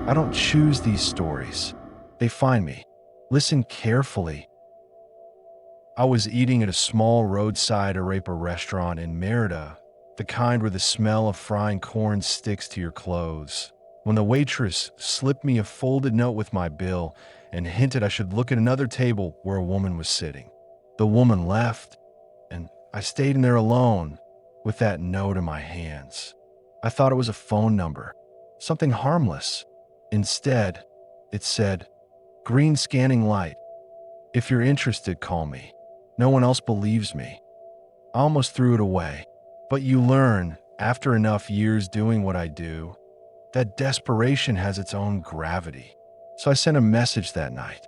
I don't choose these stories. They find me. Listen carefully. I was eating at a small roadside arepa restaurant in Mérida, the kind where the smell of frying corn sticks to your clothes, when the waitress slipped me a folded note with my bill and hinted I should look at another table where a woman was sitting. The woman left, and I stayed in there alone with that note in my hands. I thought it was a phone number, something harmless. Instead, it said, "Green scanning light. If you're interested, call me. No one else believes me." I almost threw it away, but you learn, after enough years doing what I do, that desperation has its own gravity. So I sent a message that night.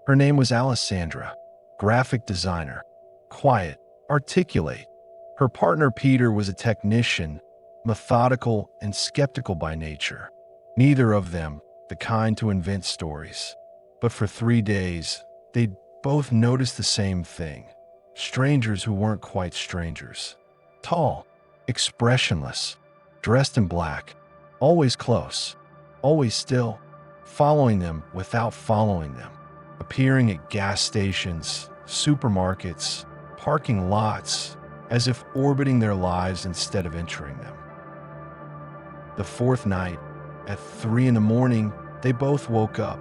Her name was Alessandra, graphic designer, quiet, articulate. Her partner Peter was a technician, methodical and skeptical by nature. Neither of them the kind to invent stories. But for 3 days, they'd both noticed the same thing. Strangers who weren't quite strangers. Tall, expressionless, dressed in black, always close, always still, following them without following them, appearing at gas stations, supermarkets, parking lots, as if orbiting their lives instead of entering them. The fourth night, at 3 a.m, they both woke up.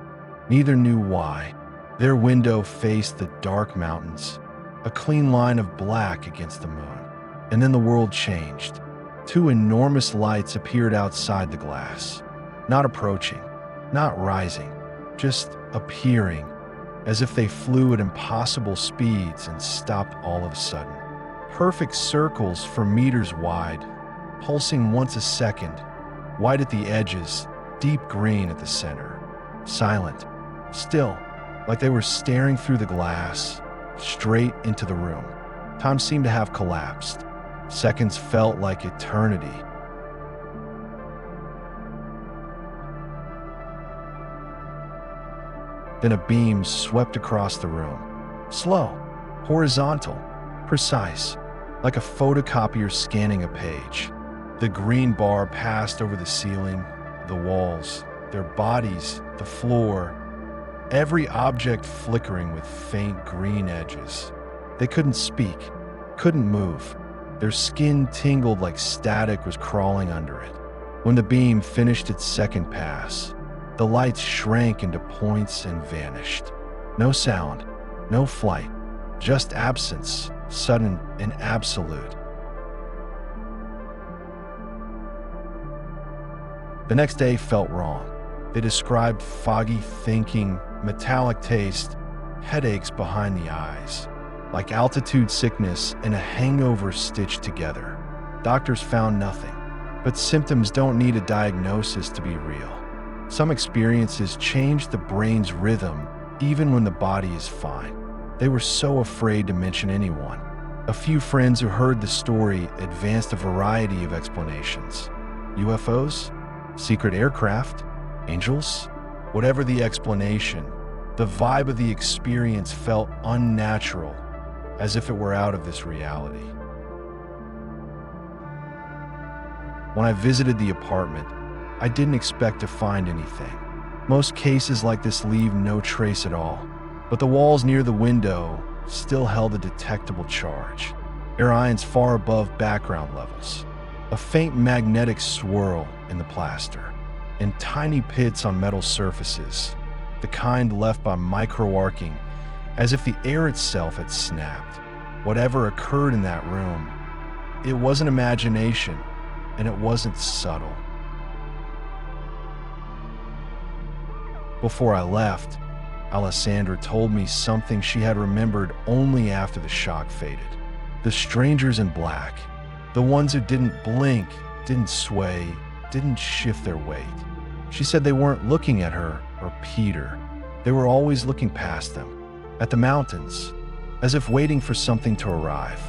Neither knew why. Their window faced the dark mountains, a clean line of black against the moon. And then the world changed. 2 enormous lights appeared outside the glass, not approaching, not rising, just appearing, as if they flew at impossible speeds and stopped all of a sudden. Perfect circles for meters wide, pulsing once a second, white at the edges, deep green at the center. Silent, still, like they were staring through the glass, straight into the room. Time seemed to have collapsed. Seconds felt like eternity. Then a beam swept across the room. Slow, horizontal, precise, like a photocopier scanning a page. The green bar passed over the ceiling, the walls, their bodies, the floor, every object flickering with faint green edges. They couldn't speak, couldn't move. Their skin tingled like static was crawling under it. When the beam finished its second pass, the lights shrank into points and vanished. No sound, no flight, just absence, sudden and absolute. The next day felt wrong. They described foggy thinking, metallic taste, headaches behind the eyes, like altitude sickness and a hangover stitched together. Doctors found nothing, but symptoms don't need a diagnosis to be real. Some experiences change the brain's rhythm even when the body is fine. They were so afraid to mention anyone. A few friends who heard the story advanced a variety of explanations. UFOs? Secret aircraft? Angels? Whatever the explanation, the vibe of the experience felt unnatural, as if it were out of this reality. When I visited the apartment, I didn't expect to find anything. Most cases like this leave no trace at all, but the walls near the window still held a detectable charge, air ions far above background levels, a faint magnetic swirl in the plaster, and tiny pits on metal surfaces, the kind left by micro-arcing, as if the air itself had snapped. Whatever occurred in that room, it wasn't imagination, and it wasn't subtle. Before I left, Alessandra told me something she had remembered only after the shock faded. The strangers in black, the ones who didn't blink, didn't sway, didn't shift their weight. She said they weren't looking at her or Peter. They were always looking past them, at the mountains, as if waiting for something to arrive.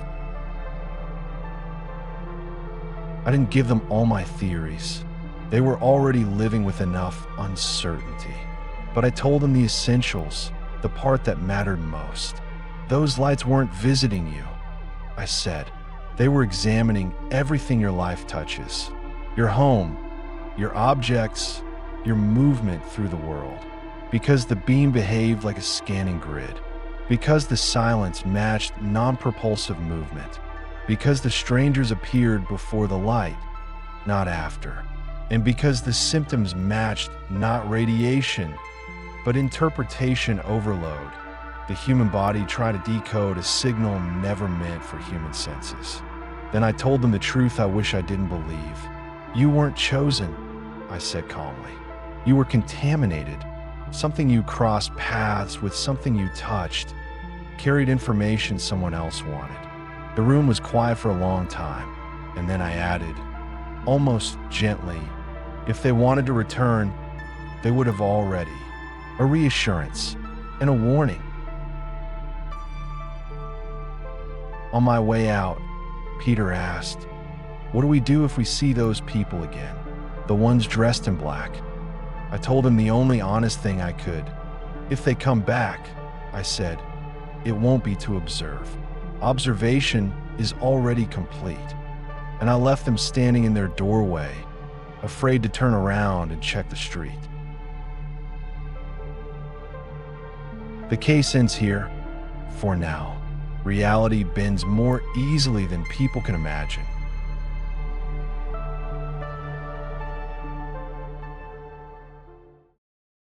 I didn't give them all my theories. They were already living with enough uncertainty. But I told them the essentials, the part that mattered most. Those lights weren't visiting you, I said. They were examining everything your life touches. Your home, your objects, your movement through the world. Because the beam behaved like a scanning grid. Because the silence matched non-propulsive movement. Because the strangers appeared before the light, not after. And because the symptoms matched not radiation, but interpretation overload. The human body tried to decode a signal never meant for human senses. Then I told them the truth I wish I didn't believe. You weren't chosen, I said calmly. You were contaminated. Something you crossed paths with, something you touched, carried information someone else wanted. The room was quiet for a long time, and then I added, almost gently, if they wanted to return, they would have already. A reassurance and a warning. On my way out, Peter asked, what do we do if we see those people again? The ones dressed in black. I told him the only honest thing I could. If they come back, I said, it won't be to observe. Observation is already complete. And I left them standing in their doorway, afraid to turn around and check the street. The case ends here, for now. Reality bends more easily than people can imagine.